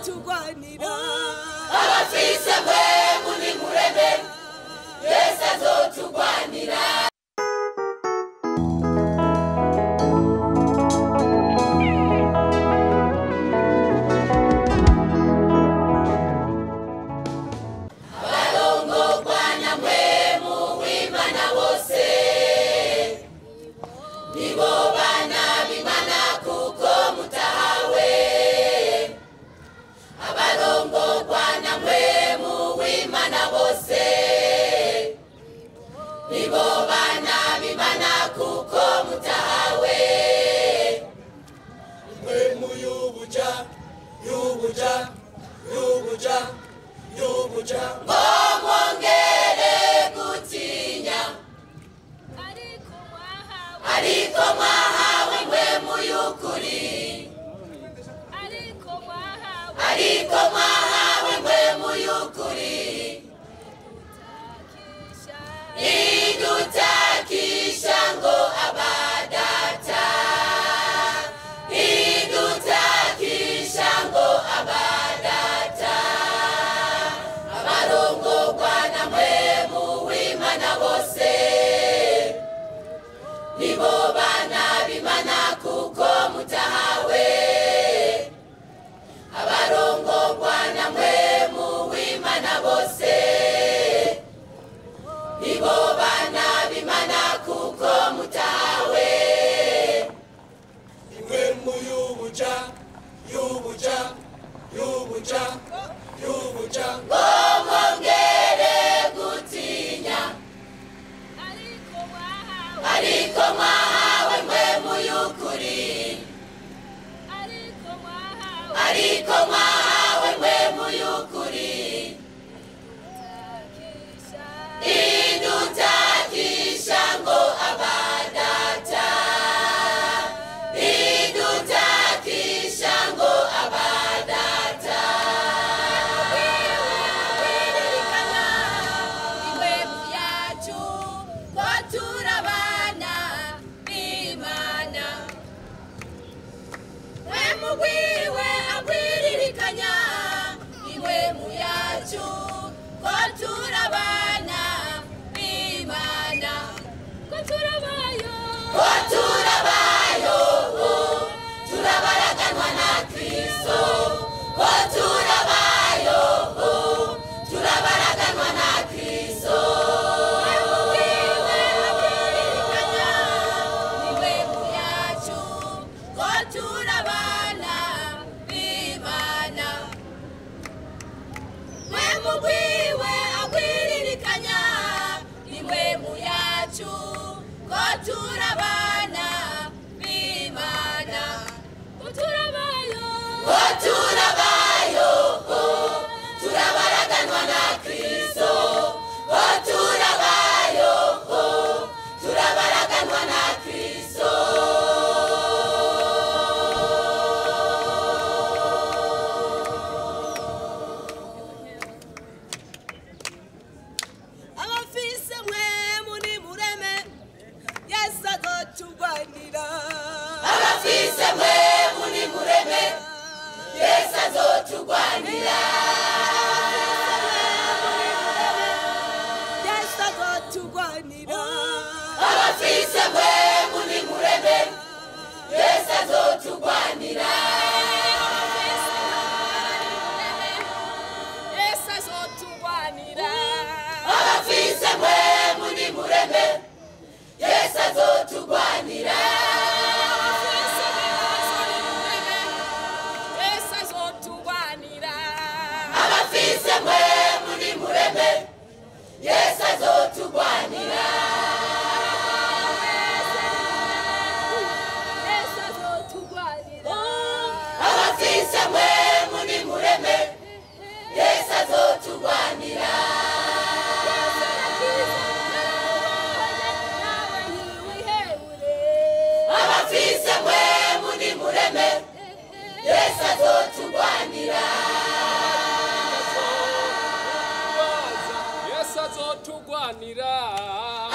azotugwanira abafise mpwemu nimureme Yesu azotugwanira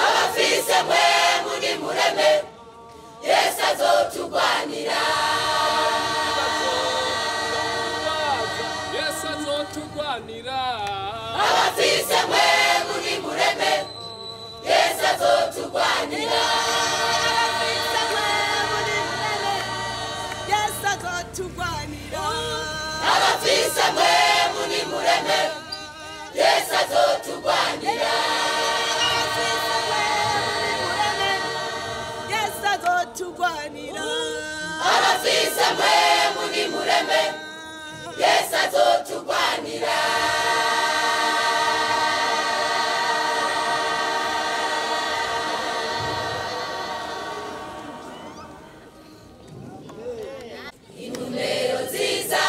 abafise mpwemu nimureme Yesu azotugwanira abafise mwemu nimureme Yesu azotugwanira Yesu azotugwanira abafise mwemu nimureme Yesu azotugwanira intumbero nziza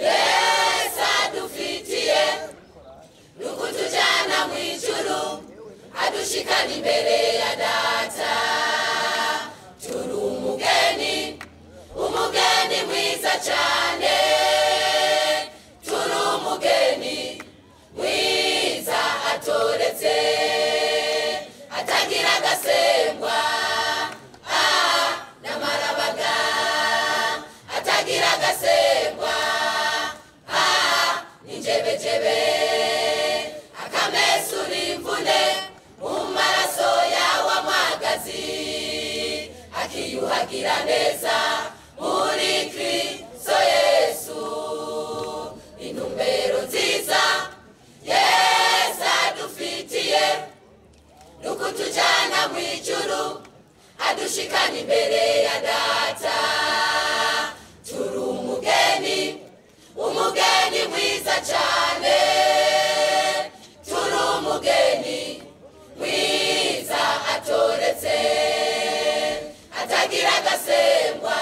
Yesu adufitiye nukutujana mw'ijuru adushikana imbere ya data turi umugeni mwiza cyane turi umugeni mwiza atoretse atagira agasembwa n'amarabaga atagira agasembwa n'injebejebe akamesura imvune mu maraso yawe amagazi akiyuhagira neza muri Kristo Yesu intumbero nziza Yesu adufitiye nukutujana mw'ijuru adushikana imbere ya data turi umugeni mwiza cyane turi umugeni mwiza atoretse atagira agasembwa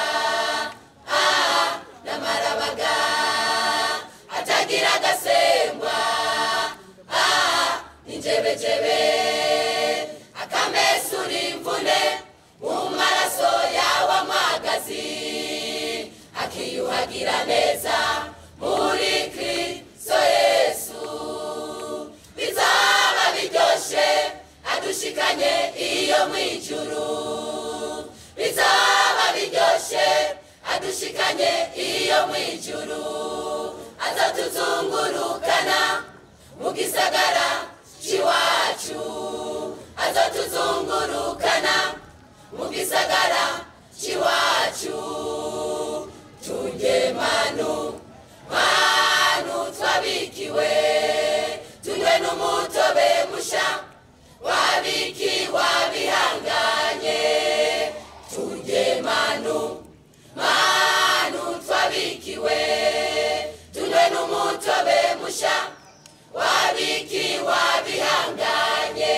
n'amarabaga atagira agasembwa n'injebejebe akamesura imvune mu maraso yawe amagazi akiyuhagira neza muri Kristo Yesu bizaba biryoshe adushikanye iyo mw'ijuru bizaba biryoshe adushikanye iyo mw'ijuru azatuzungurukana mu gisagara c'iwacu azatuzungurukana mu gisagara c'iwacu turye manu twabikiwe tunywe n'umutobe musha wabikiwe bihanganye turye manu twabikiwe tunywe n'umutobe musha wabikiwe bihanganye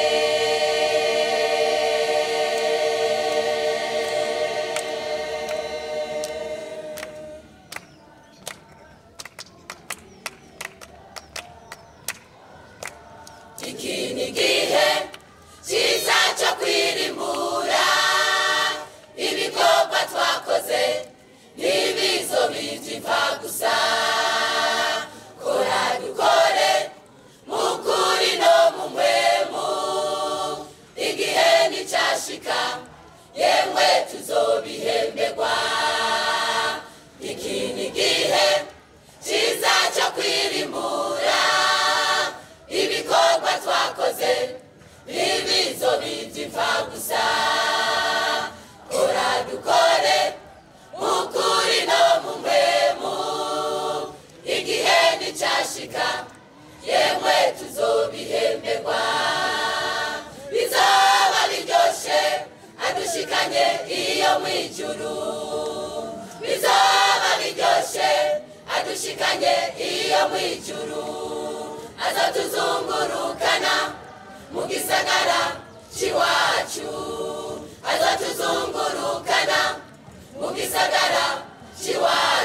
iki ni igihe cyiza cyo kwirimbura ibikorwa twakoze n'ibizo biva gusa kora dukore mu kuri no mu mpwemu igihe nticyashika yemwe tuzobihemberwa iki ni igihe cyiza cyo kwirimbura ibikorwa twakoze n'ibizo biva gusa kora dukore mu kuri no mu mpwemu igihe nticyashika yemwe tuzobihemberwa bizaba biryoshe adushikanye iyo mw'ijuru bizaba biryoshe adushikanye iyo mw'ijuru azatuzungurukana mu gisagara c'iwacu azatuzungurukana mu gisagara c'iwacu